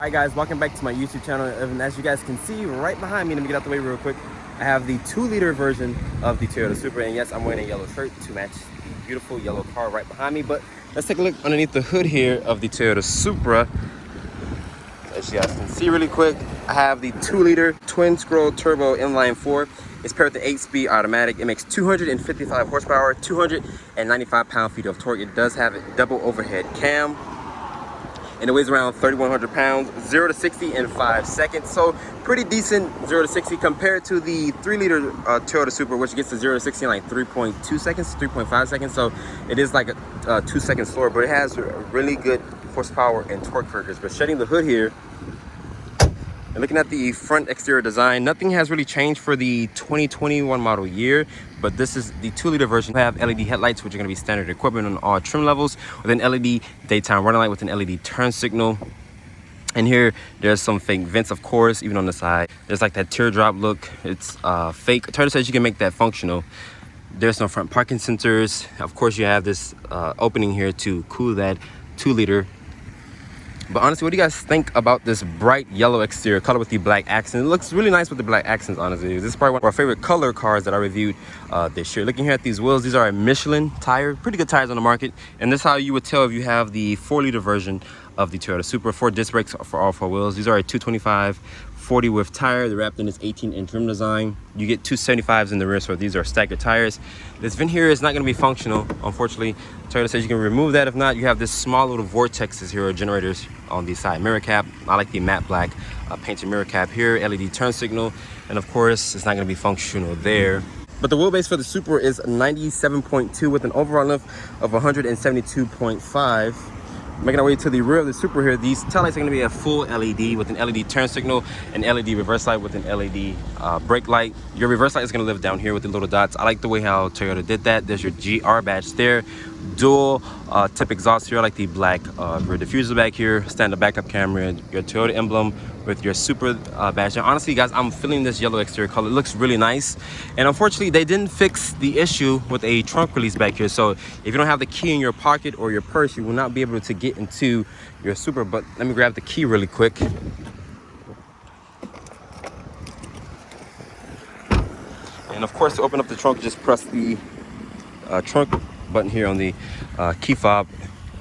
Hi guys, welcome back to my YouTube channel. And as you guys can see right behind me, let me get out the way real quick. I have the 2-liter version of the Toyota Supra, and yes, I'm wearing a yellow shirt to match the beautiful yellow car right behind me. But let's take a look underneath the hood here of the Toyota Supra. As you guys can see really quick, I have the 2-liter twin scroll turbo inline 4. It's paired with the 8-speed automatic. It makes 255 horsepower, 295 pound-feet of torque. It does have a double overhead cam, and it weighs around 3,100 pounds. 0 to 60 in 5 seconds. So pretty decent 0 to 60 compared to the 3-liter Toyota Supra, which gets to 0 to 60 in like 3.2 seconds, 3.5 seconds. So it is like a 2 seconds slower, but it has really good horsepower and torque figures. But shedding the hood here and looking at the front exterior design, nothing has really changed for the 2021 model year, but this is the 2-liter version. We have LED headlights, which are going to be standard equipment on all trim levels, with an LED daytime running light with an LED turn signal. And here, there's some fake vents, of course, even on the side. There's like that teardrop look. It's fake. Toyota says you can make that functional. There's no front parking sensors. Of course, you have this opening here to cool that 2-liter. But honestly, what do you guys think about this bright yellow exterior color with the black accents? It looks really nice with the black accents, honestly. This is probably one of our favorite color cars that I reviewed this year. Looking here at these wheels, these are a Michelin tire, pretty good tires on the market. And this is how you would tell if you have the 4-liter version of the Toyota Supra. 4 disc brakes for all 4 wheels. These are a 225 40 width tire. They're wrapped in this 18-inch rim design. You get 275s in the rear, so these are staggered tires. This vent here is not going to be functional, unfortunately. Toyota says you can remove that. If not, you have this small little vortexes here, or generators on the side mirror cap. I like the matte black painted mirror cap here, LED turn signal, and of course, it's not going to be functional there. But the wheelbase for the Supra is 97.2 with an overall length of 172.5. Making our way to the rear of the Supra here, these taillights are going to be a full LED with an LED turn signal, an LED reverse light with an LED brake light. Your reverse light is going to live down here with the little dots. I like the way how Toyota did that. There's your GR badge there. Dual tip exhaust here, like the black rear diffuser back here. Standard backup camera, your Toyota emblem with your Supra badge. And honestly, guys, I'm feeling this yellow exterior color. It looks really nice. And unfortunately, they didn't fix the issue with a trunk release back here. So if you don't have the key in your pocket or your purse, you will not be able to get into your Supra. But let me grab the key really quick. And of course, to open up the trunk, just press the trunk button here on the key fob.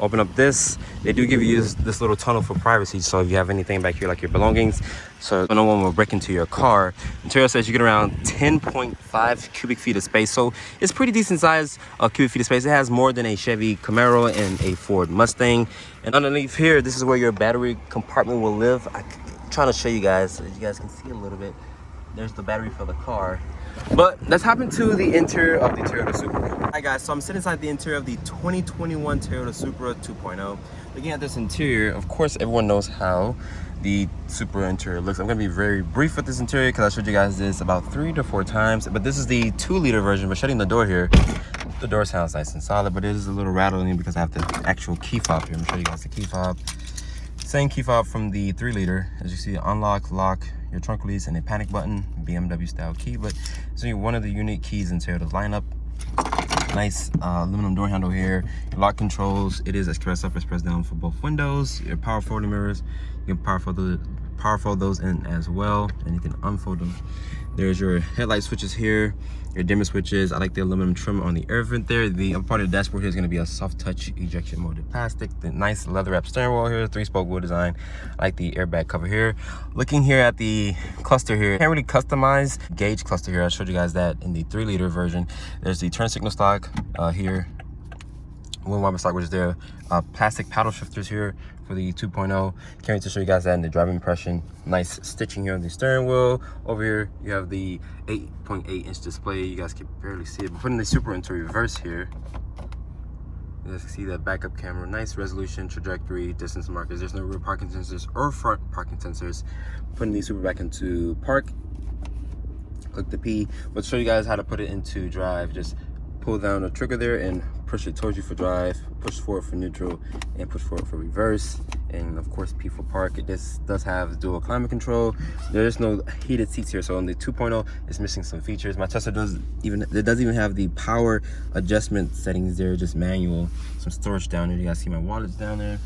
Open up this. They do give you this little tunnel for privacy, so if you have anything back here like your belongings, so no one will break into your car. Toyota says you get around 10.5 cubic feet of space, so it's pretty decent size cubic feet of space. It has more than a Chevy Camaro and a Ford Mustang. And underneath here, this is where your battery compartment will live. I'm trying to show you guys so you guys can see a little bit. There's the battery for the car. But let's hop into the interior of the Toyota Supra. Alright guys, so I'm sitting inside the interior of the 2021 Toyota Supra 2.0. Looking at this interior, of course everyone knows how the Supra interior looks. I'm going to be very brief with this interior because I showed you guys this about 3 to 4 times. But this is the 2-liter version. But shutting the door here, the door sounds nice and solid, but it is a little rattling because I have the actual key fob here. I'm going to show you guys the key fob. Same key fob from the 3-liter. As you see, unlock, lock, your trunk release, and a panic button, BMW style key. But it's one of the unique keys in Toyota's lineup. Nice aluminum door handle here. Your lock controls, it is express up, express down for both windows. Your power folding mirrors, you can power fold those in as well, and you can unfold them. There's your headlight switches here, your dimmer switches. I like the aluminum trim on the air vent there. The upper part of the dashboard here is going to be a soft touch ejection molded plastic. The nice leather wrapped steering wheel here, 3-spoke wheel design. I like the airbag cover here. Looking here at the cluster here, can't really customize gauge cluster here. I showed you guys that in the 3-liter version. There's the turn signal stock here, wind wiper stock, which is there. Plastic paddle shifters here for the 2.0. Can't wait to show you guys that in the driving impression. Nice stitching here on the steering wheel. Over here, you have the 8.8-inch display. You guys can barely see it, but putting the Supra into reverse here, you guys can see that backup camera. Nice resolution, trajectory, distance markers. There's no rear parking sensors or front parking sensors. Putting the Supra back into park, click the P. But to show you guys how to put it into drive, just pull down the trigger there and push it towards you for drive, push forward for neutral, and push forward for reverse. And of course, P for park. This does have dual climate control. There's no heated seats here, so on the 2.0 it's missing some features. My Tesla does even have the power adjustment settings there, just manual. Some storage down there. You guys see my wallet's down there.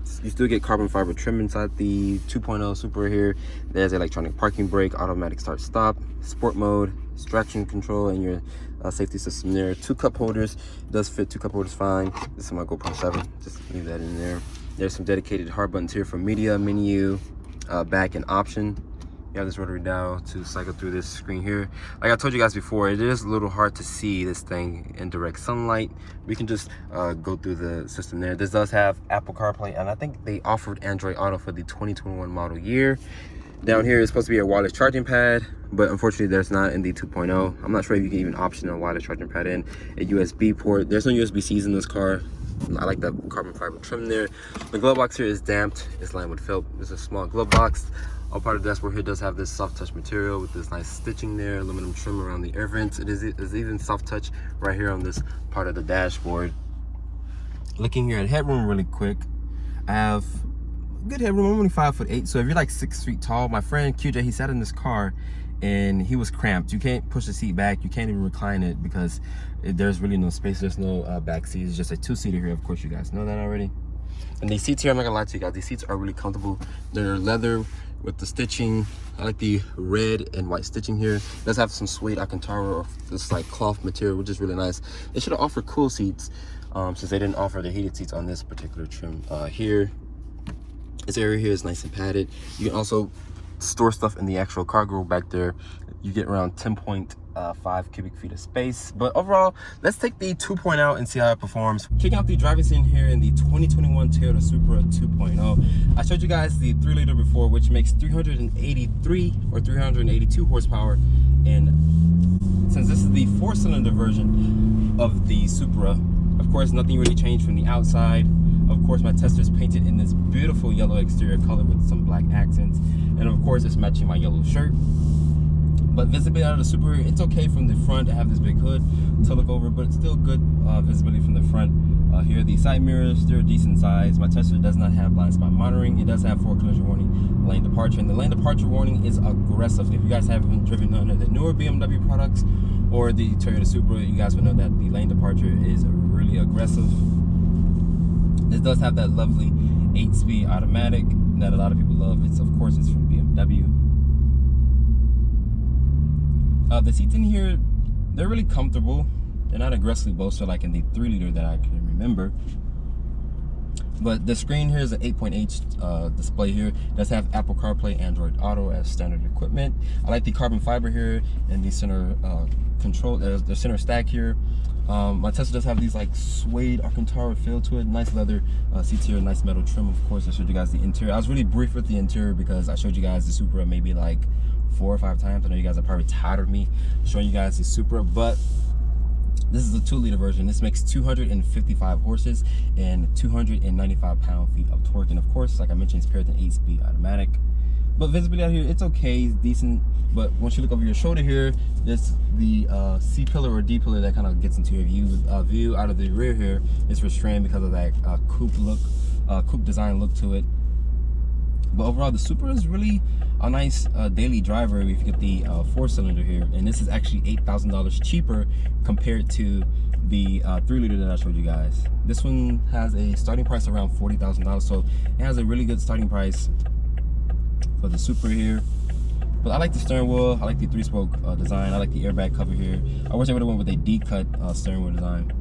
It's You still get carbon fiber trim inside the 2.0 Supra here. There's electronic parking brake, automatic start stop, sport mode, traction control, and your safety system there. 2 cup holders. It does fit 2 cup holders fine. This is my GoPro 7. Just leave that in there. There's some dedicated hard buttons here for media, menu, back, and option. You have this rotary dial to cycle through this screen here. Like I told you guys before, it is a little hard to see this thing in direct sunlight. We can just go through the system there. This does have Apple CarPlay, and I think they offered Android Auto for the 2021 model year. Down here is supposed to be a wireless charging pad, but unfortunately there's not in the 2.0. I'm not sure if you can even option a wireless charging pad in. A USB port. There's no USB-Cs in this car. I like the carbon fiber trim there. The glove box here is damped. It's lined with felt. It's a small glove box. All part of the dashboard here does have this soft touch material with this nice stitching there, aluminum trim around the air vents. It is even soft touch right here on this part of the dashboard. Looking here at headroom really quick, I have good headroom. I'm only 5'8", so if you're like 6 feet tall, my friend QJ, he sat in this car and he was cramped. You can't push the seat back, you can't even recline it because there's really no space. There's no back seat. It's just a 2-seater here. Of course, you guys know that already. And these seats here, I'm not gonna lie to you guys, these seats are really comfortable. They're leather with the stitching. I like the red and white stitching here. It does have some suede Alcantara or this like cloth material, which is really nice. They should have offered cool seats since they didn't offer the heated seats on this particular trim. Here, this area here is nice and padded. You can also store stuff in the actual cargo back there. You get around 10.5 cubic feet of space. But overall, let's take the 2.0 out and see how it performs. Checking out the driving scene here in the 2021 Toyota Supra 2.0. I showed you guys the 3-liter before, which makes 383 or 382 horsepower. And since this is the 4-cylinder version of the Supra, of course, nothing really changed from the outside. Of course, my Tesla's painted in this beautiful yellow exterior color with some black accents. And of course, it's matching my yellow shirt. But visibility out of the Supra, it's okay from the front. I have this big hood to look over, but it's still good visibility from the front. Here, the side mirrors, they're decent size. My Tesla does not have blind spot monitoring. It does have forward collision warning, lane departure. And the lane departure warning is aggressive. If you guys haven't driven none of the newer BMW products or the Toyota Supra, you guys will know that the lane departure is really aggressive. This does have that lovely 8-speed automatic that a lot of people love. It's, of course, it's from BMW. The seats in here, they're really comfortable. They're not aggressively bolstered like in the 3-liter that I can remember. But the screen here is an 8.8 display here. It does have Apple CarPlay, Android Auto as standard equipment. I like the carbon fiber here and the center control, the center stack here. My Tesla does have these like suede Alcantara feel to it. Nice leather seats here, nice metal trim. Of course, I showed you guys the interior. I was really brief with the interior because I showed you guys the Supra maybe like 4 or 5 times. I know you guys are probably tired of me showing you guys the Supra, but this is the 2-liter version. This makes 255 horses and 295 pound-feet of torque. And of course, like I mentioned, it's paired with an 8-speed automatic. But visibility out here, it's okay, it's decent. But once you look over your shoulder here, there's the C-pillar or D-pillar that kind of gets into your view out of the rear here. It's restrained because of that coupe look, coupe design look to it. But overall, the Supra is really a nice daily driver if you get the 4-cylinder here. And this is actually $8,000 cheaper compared to the 3-liter that I showed you guys. This one has a starting price around $40,000, so it has a really good starting price for the Supra here. But I like the steering wheel. I like the 3-spoke design. I like the airbag cover here. I wish I would have went with a D-cut steering wheel design.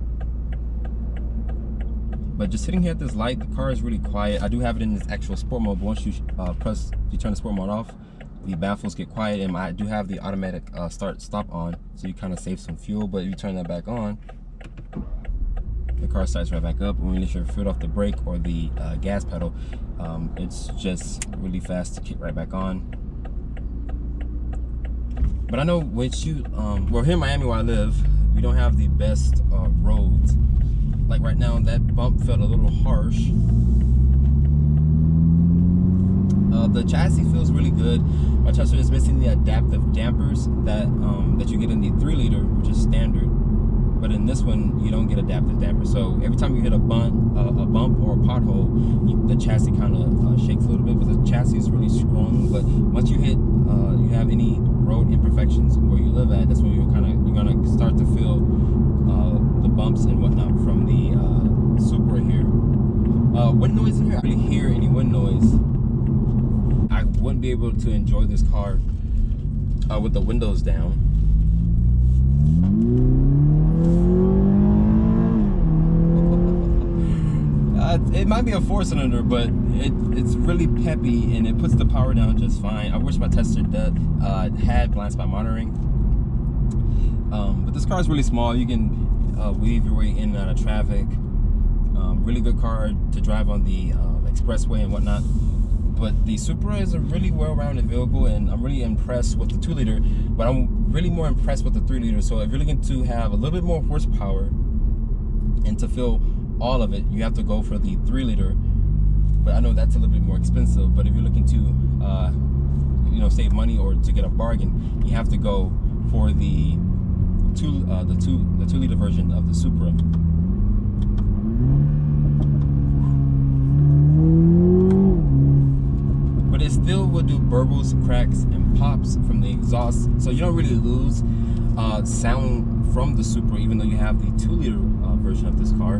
But just sitting here at this light, the car is really quiet. I do have it in this actual sport mode, but once you turn the sport mode off, the baffles get quiet, and I do have the automatic start-stop on, so you kind of save some fuel. But if you turn that back on, the car starts right back up. When you lift your foot off the brake or the gas pedal, it's just really fast to kick right back on. But I know once you, well, here in Miami where I live, we don't have the best roads. Like right now, that bump felt a little harsh. The chassis feels really good. My Tesla is missing the adaptive dampers that that you get in the 3-liter, which is standard. But in this one, you don't get adaptive dampers. So every time you hit a bump or a pothole, the chassis kind of shakes a little bit. But the chassis is really strong. But once you hit, you have any road imperfections where you live at, that's when you're gonna start to feel the bumps and whatnot from the Supra here. Wind noise in here, I don't really hear any wind noise. I wouldn't be able to enjoy this car with the windows down. It might be a 4-cylinder, but it's really peppy and it puts the power down just fine. I wish my tester had blind spot monitoring. But this car is really small. You can weave your way in and out of traffic. Really good car to drive on the expressway and whatnot. But the Supra is a really well-rounded vehicle, and I'm really impressed with the 2-liter, but I'm really more impressed with the 3-liter. So if you're looking to have a little bit more horsepower and to feel all of it, you have to go for the 3-liter. But I know that's a little bit more expensive. But if you're looking to you know, save money or to get a bargain, you have to go for the 2-liter version of the Supra. But it still will do burbles, cracks, and pops from the exhaust, so you don't really lose sound from the Supra, even though you have the 2-liter version of this car.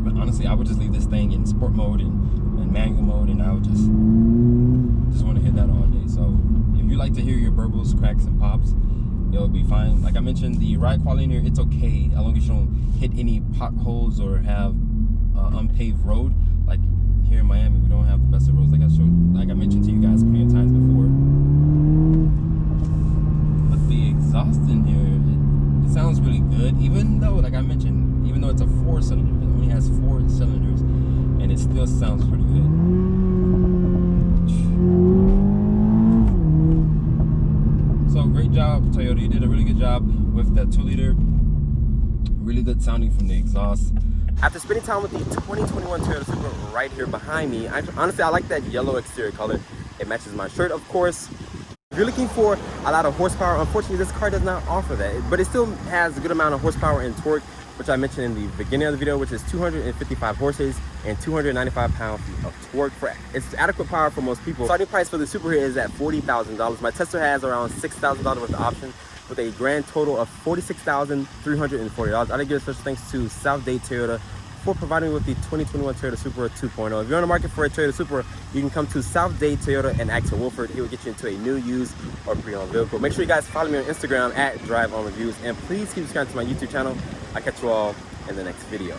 But honestly, I would just leave this thing in sport mode and manual mode, and I would just want to hit that all day. So if you like to hear your burbles, cracks, and pops, it'll be fine. Like I mentioned, the ride quality in here, it's okay, as long as you don't hit any potholes or have unpaved road. Like here in Miami, we don't have the best of roads, like I mentioned to you guys plenty of times before. But the exhaust in here, it sounds really good, even though, like I mentioned, even though it's a 4-cylinder, it only has 4 cylinders, and it still sounds pretty good. So great job, Toyota. You did a really good job with that 2-liter. Really good sounding from the exhaust. After spending time with the 2021 Toyota Supra right here behind me, honestly, I like that yellow exterior color. It matches my shirt, of course. If you're looking for a lot of horsepower, unfortunately, this car does not offer that. But it still has a good amount of horsepower and torque, which I mentioned in the beginning of the video, which is 255 horses and 295 pound-feet of torque. It's adequate power for most people. Starting price for the Supra here is at $40,000. My tester has around $6,000 worth of options, with a grand total of $46,340. I'd like to give special thanks to South Dade Toyota for providing me with the 2021 Toyota Supra 2.0. If you're on the market for a Toyota Supra, you can come to South Dade Toyota and ask for Wilford. He will get you into a new, used, or pre-owned vehicle. Make sure you guys follow me on Instagram at DriveOnReviews, and please keep subscribing to my YouTube channel. I'll catch you all in the next video.